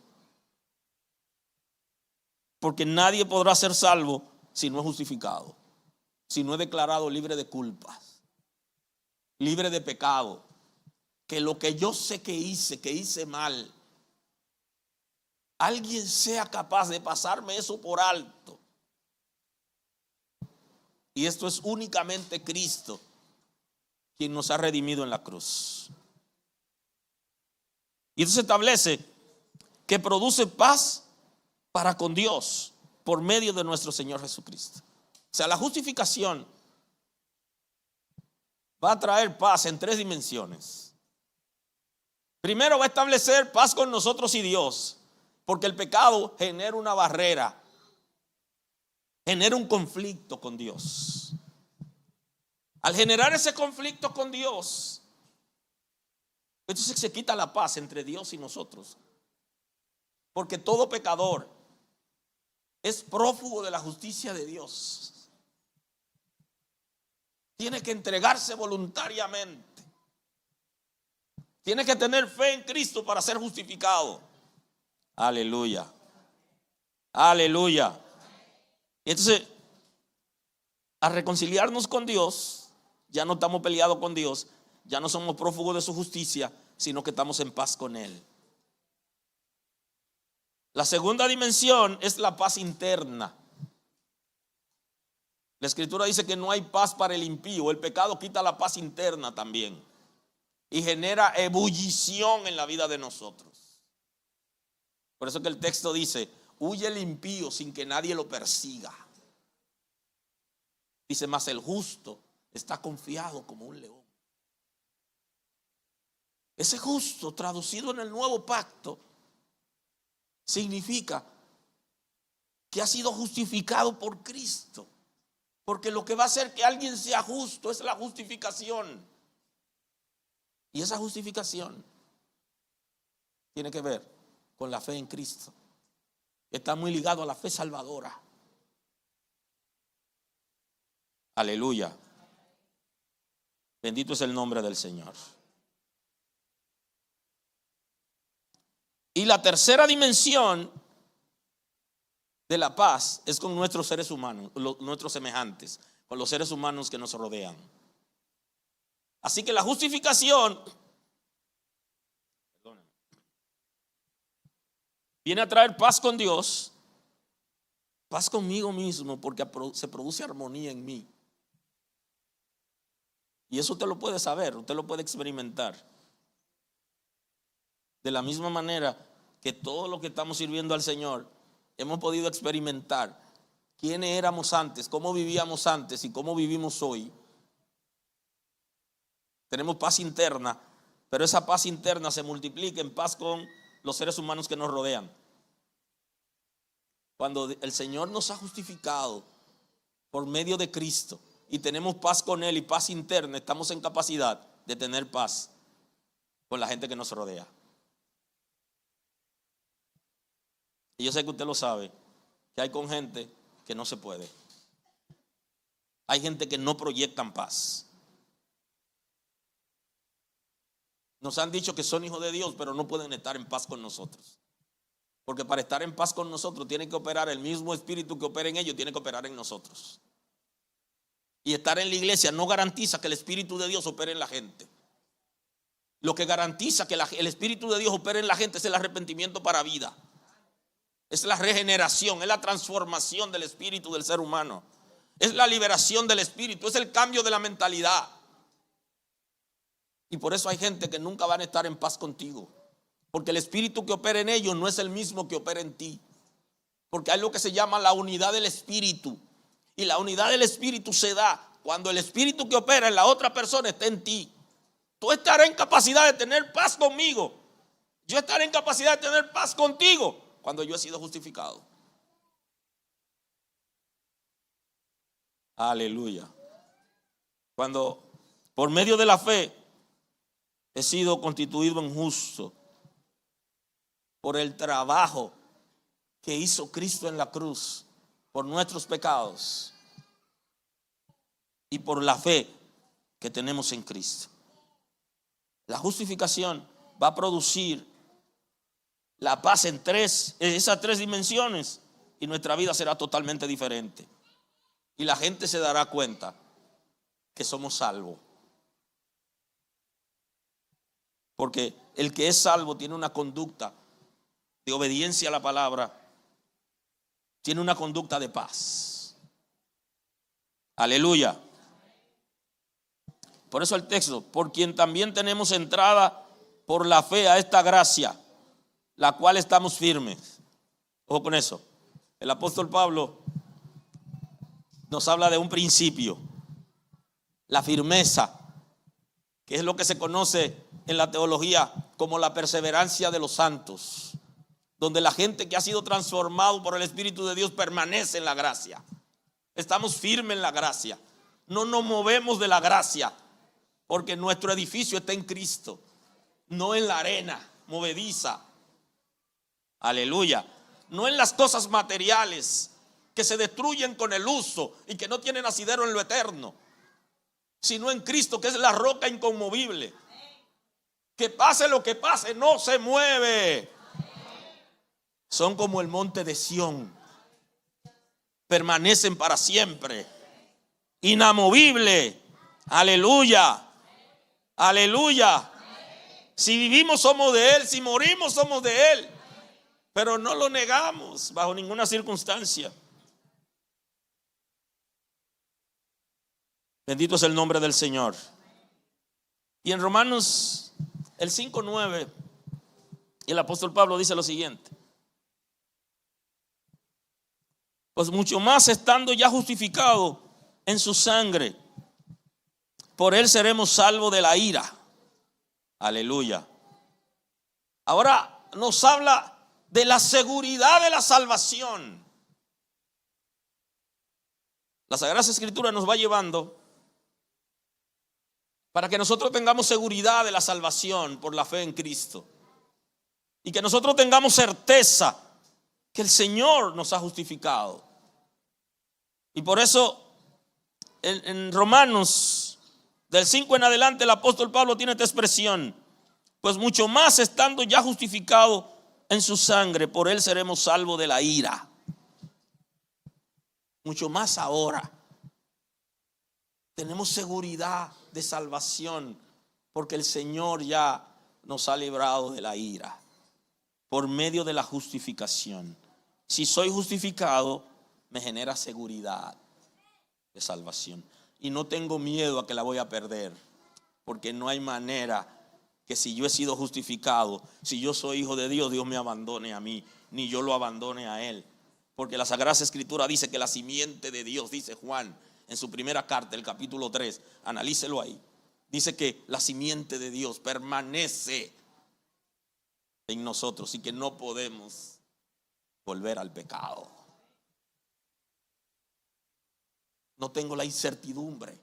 Porque nadie podrá ser salvo si no es justificado, si no es declarado libre de culpas, libre de pecado. Que lo que yo sé que hice mal, alguien sea capaz de pasarme eso por alto. Y esto es únicamente Cristo quien nos ha redimido en la cruz. Y entonces establece que produce paz para con Dios por medio de nuestro Señor Jesucristo. O sea, la justificación va a traer paz en tres dimensiones. Primero, va a establecer paz con nosotros y Dios, porque el pecado genera una barrera, genera un conflicto con Dios. Al generar ese conflicto con Dios, entonces se quita la paz entre Dios y nosotros, porque todo pecador es prófugo de la justicia de Dios. Tiene que entregarse voluntariamente. Tiene que tener fe en Cristo para ser justificado. Aleluya. Aleluya. Y entonces, a reconciliarnos con Dios, ya no estamos peleados con Dios, ya no somos prófugos de su justicia, sino que estamos en paz con Él. La segunda dimensión es la paz interna. La Escritura dice que no hay paz para el impío. El pecado quita la paz interna también y genera ebullición en la vida de nosotros. Por eso que el texto dice: huye el impío sin que nadie lo persiga. Dice: mas el justo está confiado como un león. Ese justo, traducido en el nuevo pacto, significa que ha sido justificado por Cristo. Porque lo que va a hacer que alguien sea justo es la justificación. Y esa justificación tiene que ver con la fe en Cristo. Está muy ligado a la fe salvadora. Aleluya. Bendito es el nombre del Señor. Y la tercera dimensión de la paz es con nuestros seres humanos, nuestros semejantes, con los seres humanos que nos rodean. Así que la justificación viene a traer paz con Dios, paz conmigo mismo, porque se produce armonía en mí. Y eso usted lo puede saber, usted lo puede experimentar. De la misma manera que todos los que estamos sirviendo al Señor hemos podido experimentar quiénes éramos antes, cómo vivíamos antes y cómo vivimos hoy. Tenemos paz interna, pero esa paz interna se multiplica en paz con los seres humanos que nos rodean. Cuando el Señor nos ha justificado por medio de Cristo y tenemos paz con Él y paz interna, estamos en capacidad de tener paz con la gente que nos rodea. Y yo sé que usted lo sabe, que hay con gente que no se puede. Hay gente que no proyectan paz. Nos han dicho que son hijos de Dios, pero no pueden estar en paz con nosotros. Porque para estar en paz con nosotros tiene que operar el mismo espíritu que opera en ellos, tiene que operar en nosotros. Y estar en la iglesia no garantiza que el Espíritu de Dios opere en la gente. Lo que garantiza que el Espíritu de Dios opere en la gente es el arrepentimiento para vida. Es la regeneración, es la transformación del espíritu del ser humano. Es la liberación del espíritu, es el cambio de la mentalidad. Y por eso hay gente que nunca van a estar en paz contigo. Porque el espíritu que opera en ellos no es el mismo que opera en ti. Porque hay lo que se llama la unidad del espíritu. Y la unidad del espíritu se da cuando el espíritu que opera en la otra persona está en ti. Tú estarás en capacidad de tener paz conmigo. Yo estaré en capacidad de tener paz contigo cuando yo he sido justificado. Aleluya. Cuando por medio de la fe he sido constituido en justo por el trabajo que hizo Cristo en la cruz por nuestros pecados y por la fe que tenemos en Cristo. La justificación va a producir la paz en esas tres dimensiones, y nuestra vida será totalmente diferente. Y la gente se dará cuenta que somos salvos. Porque el que es salvo tiene una conducta de obediencia a la palabra, tiene una conducta de paz. Aleluya. Por eso el texto: por quien también tenemos entrada por la fe a esta gracia, la cual estamos firmes. Ojo con eso. El apóstol Pablo nos habla de un principio, la firmeza, que es lo que se conoce en la teología como la perseverancia de los santos, donde la gente que ha sido transformado por el Espíritu de Dios permanece en la gracia. Estamos firmes en la gracia, no nos movemos de la gracia, porque nuestro edificio está en Cristo, no en la arena movediza. Aleluya. No en las cosas materiales que se destruyen con el uso y que no tienen asidero en lo eterno, sino en Cristo, que es la roca inconmovible, que pase lo que pase no se mueve. Son como el monte de Sión, permanecen para siempre. inamovible. Aleluya, aleluya. Si vivimos somos de Él, si morimos somos de Él. Pero no lo negamos bajo ninguna circunstancia. Bendito es el nombre del Señor. Y en Romanos el 5:9, el apóstol Pablo dice lo siguiente: pues mucho más estando ya justificado en su sangre, por Él seremos salvos de la ira. Aleluya. Ahora nos habla de la seguridad de la salvación. La Sagrada Escritura nos va llevando para que nosotros tengamos seguridad de la salvación por la fe en Cristo, y que nosotros tengamos certeza que el Señor nos ha justificado. Y por eso en Romanos del 5 en adelante el apóstol Pablo tiene esta expresión: pues mucho más estando ya justificado en su sangre, por Él seremos salvos de la ira. Mucho más ahora tenemos seguridad de salvación, porque el Señor ya nos ha librado de la ira por medio de la justificación. Si soy justificado, me genera seguridad de salvación, y no tengo miedo a que la voy a perder, porque no hay manera que, si yo he sido justificado, si yo soy hijo de Dios, Dios me abandone a mí, ni yo lo abandone a Él. Porque la Sagrada Escritura dice que la simiente de Dios, dice Juan en su primera carta, el capítulo 3, analícelo ahí, dice que la simiente de Dios permanece en nosotros y que no podemos volver al pecado. No tengo la incertidumbre.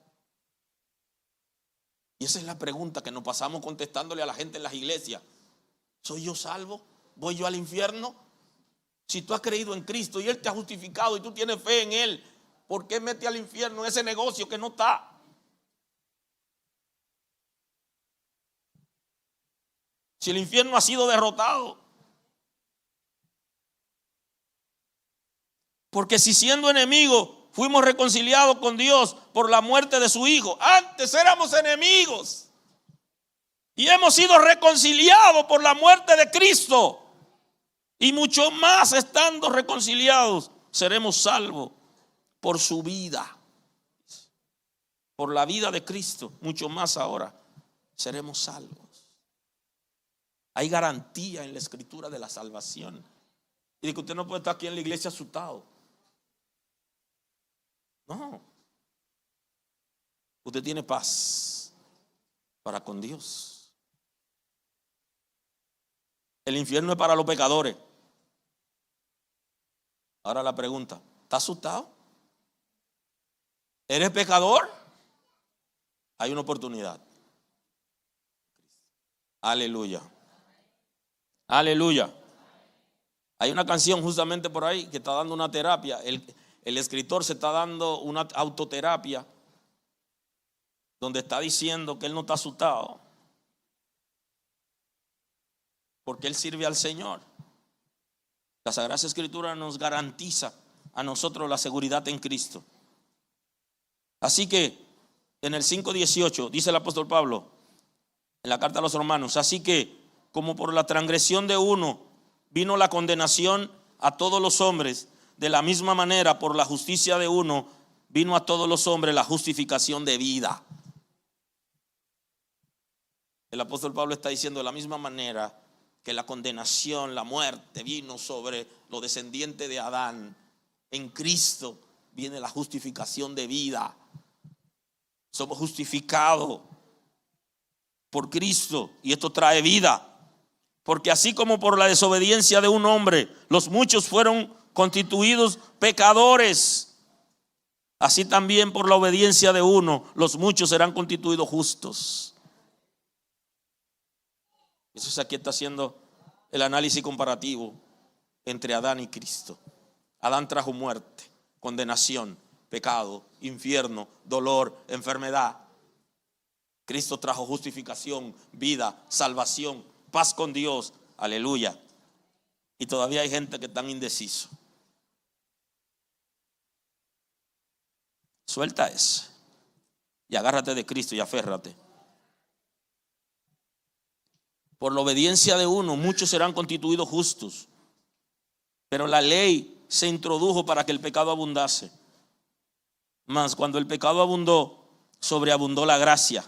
Y esa es la pregunta que nos pasamos contestándole a la gente en las iglesias: ¿soy yo salvo? ¿Voy yo al infierno? Si tú has creído en Cristo y Él te ha justificado y tú tienes fe en Él, ¿por qué mete al infierno en ese negocio que no está? Si el infierno ha sido derrotado. Porque si siendo enemigos fuimos reconciliados con Dios por la muerte de su Hijo. Antes éramos enemigos y hemos sido reconciliados por la muerte de Cristo. Y mucho más estando reconciliados, seremos salvos por su vida. Por la vida de Cristo, mucho más ahora seremos salvos. Hay garantía en la Escritura de la salvación. Y de que usted no puede estar aquí en la iglesia asustado. No. Usted tiene paz para con Dios. El infierno es para los pecadores. Ahora la pregunta: ¿estás asustado? ¿Eres pecador? Hay una oportunidad. Aleluya. Aleluya. Hay una canción justamente por ahí que está dando una terapia. El escritor se está dando una autoterapia donde está diciendo que él no está asustado porque él sirve al Señor. La Sagrada Escritura nos garantiza a nosotros la seguridad en Cristo. Así que en el 5:18 dice el apóstol Pablo en la carta a los Romanos: así que como por la transgresión de uno vino la condenación a todos los hombres, de la misma manera por la justicia de uno vino a todos los hombres la justificación de vida. El apóstol Pablo está diciendo: de la misma manera que la condenación, la muerte vino sobre los descendientes de Adán, en Cristo viene la justificación de vida. Somos justificados por Cristo y esto trae vida. Porque así como por la desobediencia de un hombre los muchos fueron constituidos pecadores, así también por la obediencia de uno los muchos serán constituidos justos. Eso es, aquí está haciendo el análisis comparativo entre Adán y Cristo. Adán trajo muerte, condenación, pecado, infierno, dolor, enfermedad. Cristo trajo justificación, vida, salvación, paz con Dios. Aleluya. Y todavía hay gente que está indeciso. Suelta eso y agárrate de Cristo y aférrate. Por la obediencia de uno, muchos serán constituidos justos. Pero la ley se introdujo para que el pecado abundase. Mas cuando el pecado abundó, sobreabundó la gracia.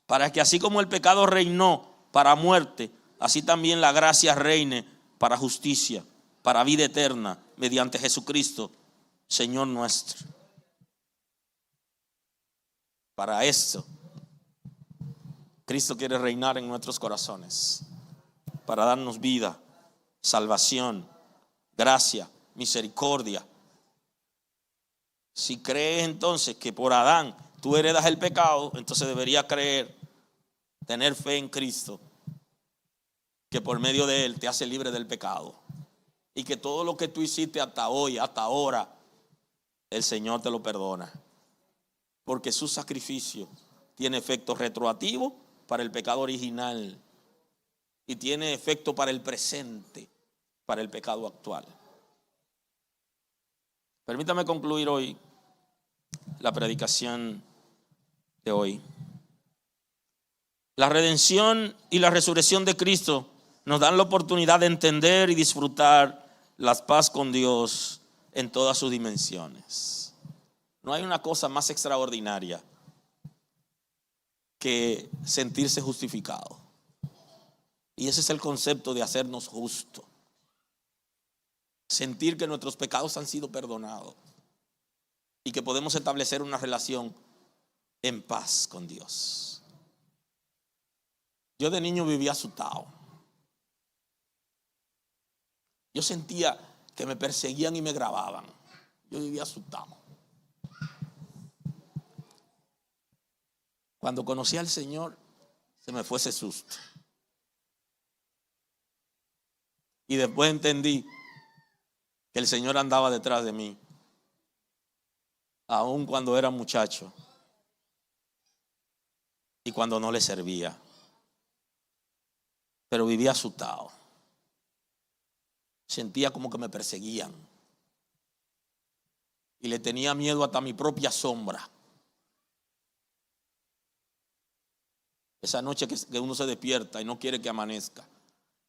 Para que así como el pecado reinó para muerte, así también la gracia reine para justicia, para vida eterna, mediante Jesucristo, Señor nuestro. Para esto, Cristo quiere reinar en nuestros corazones, para darnos vida, salvación, gracia, misericordia. Si crees entonces que por Adán tú heredas el pecado, entonces deberías creer, tener fe en Cristo, que por medio de Él te hace libre del pecado. Y que todo lo que tú hiciste hasta hoy, hasta ahora, el Señor te lo perdona. Porque su sacrificio tiene efecto retroactivo para el pecado original y tiene efecto para el presente, para el pecado actual. Permítame concluir hoy la predicación de hoy. La redención y la resurrección de Cristo nos dan la oportunidad de entender y disfrutar la paz con Dios en todas sus dimensiones. No hay una cosa más extraordinaria que sentirse justificado. Y ese es el concepto de hacernos justos. Sentir que nuestros pecados han sido perdonados y que podemos establecer una relación en paz con Dios. Yo de niño vivía asustado. Yo sentía que me perseguían y me grababan. Yo vivía asustado. Cuando conocí al Señor, se me fue ese susto. Y después entendí que el Señor andaba detrás de mí, aun cuando era muchacho y cuando no le servía. Pero vivía asustado. Sentía como que me perseguían. Y le tenía miedo hasta a mi propia sombra. Esa noche que uno se despierta y no quiere que amanezca.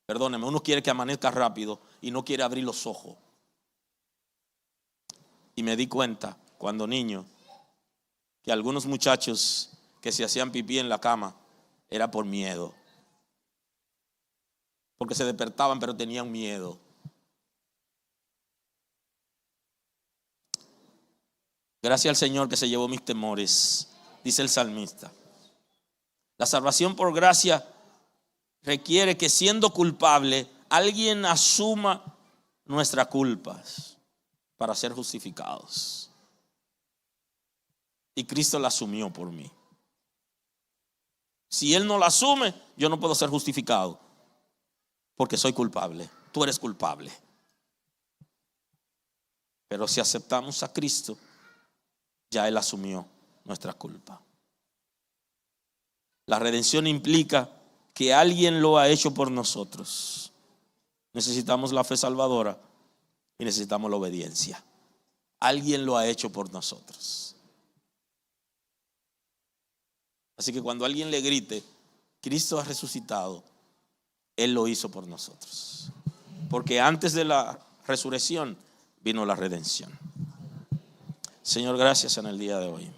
Perdóneme, uno quiere que amanezca rápido y no quiere abrir los ojos. Y me di cuenta cuando niño que algunos muchachos que se hacían pipí en la cama era por miedo. Porque se despertaban pero tenían miedo. Gracias al Señor que se llevó mis temores, dice el salmista. La salvación por gracia requiere que siendo culpable alguien asuma nuestras culpas para ser justificados. Y Cristo la asumió por mí. Si Él no la asume, yo no puedo ser justificado porque soy culpable. Tú eres culpable. Pero si aceptamos a Cristo, ya Él asumió nuestra culpa. La redención implica que alguien lo ha hecho por nosotros. Necesitamos la fe salvadora y necesitamos la obediencia. Alguien lo ha hecho por nosotros. Así que cuando alguien le grite, Cristo ha resucitado, Él lo hizo por nosotros. Porque antes de la resurrección vino la redención. Señor, gracias en el día de hoy.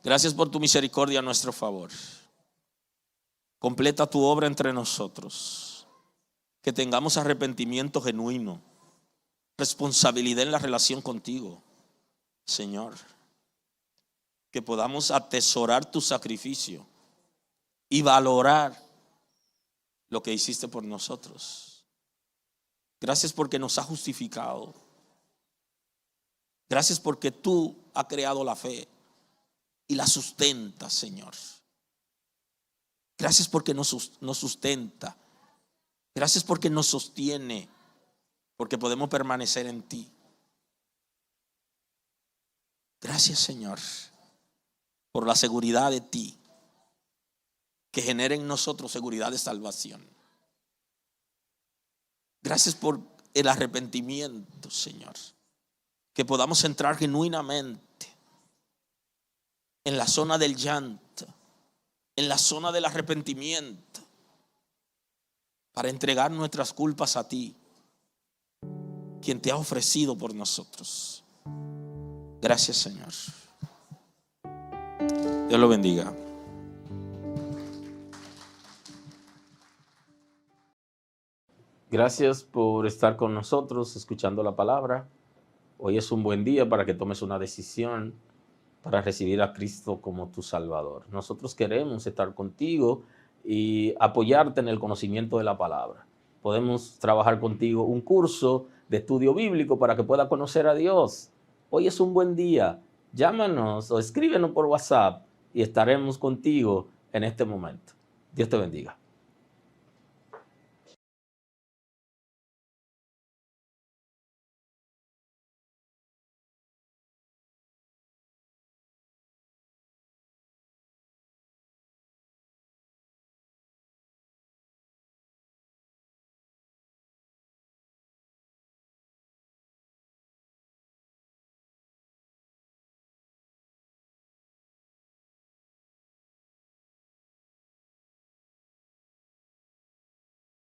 Gracias por tu misericordia a nuestro favor. Completa tu obra entre nosotros. Que tengamos arrepentimiento genuino, responsabilidad en la relación contigo, Señor. Que podamos atesorar tu sacrificio y valorar lo que hiciste por nosotros. Gracias porque nos ha justificado. Gracias porque tú has creado la fe y la sustenta, Señor. Gracias porque nos sustenta. Gracias porque nos sostiene, porque podemos permanecer en ti. Gracias, Señor, por la seguridad de ti, que genera en nosotros seguridad de salvación. Gracias por el arrepentimiento, Señor, que podamos entrar genuinamente en la zona del llanto, en la zona del arrepentimiento, para entregar nuestras culpas a ti, quien te ha ofrecido por nosotros. Gracias, Señor. Dios lo bendiga. Gracias por estar con nosotros escuchando la palabra. Hoy es un buen día para que tomes una decisión para recibir a Cristo como tu Salvador. Nosotros queremos estar contigo y apoyarte en el conocimiento de la palabra. Podemos trabajar contigo un curso de estudio bíblico para que puedas conocer a Dios. Hoy es un buen día. Llámanos o escríbenos por WhatsApp y estaremos contigo en este momento. Dios te bendiga.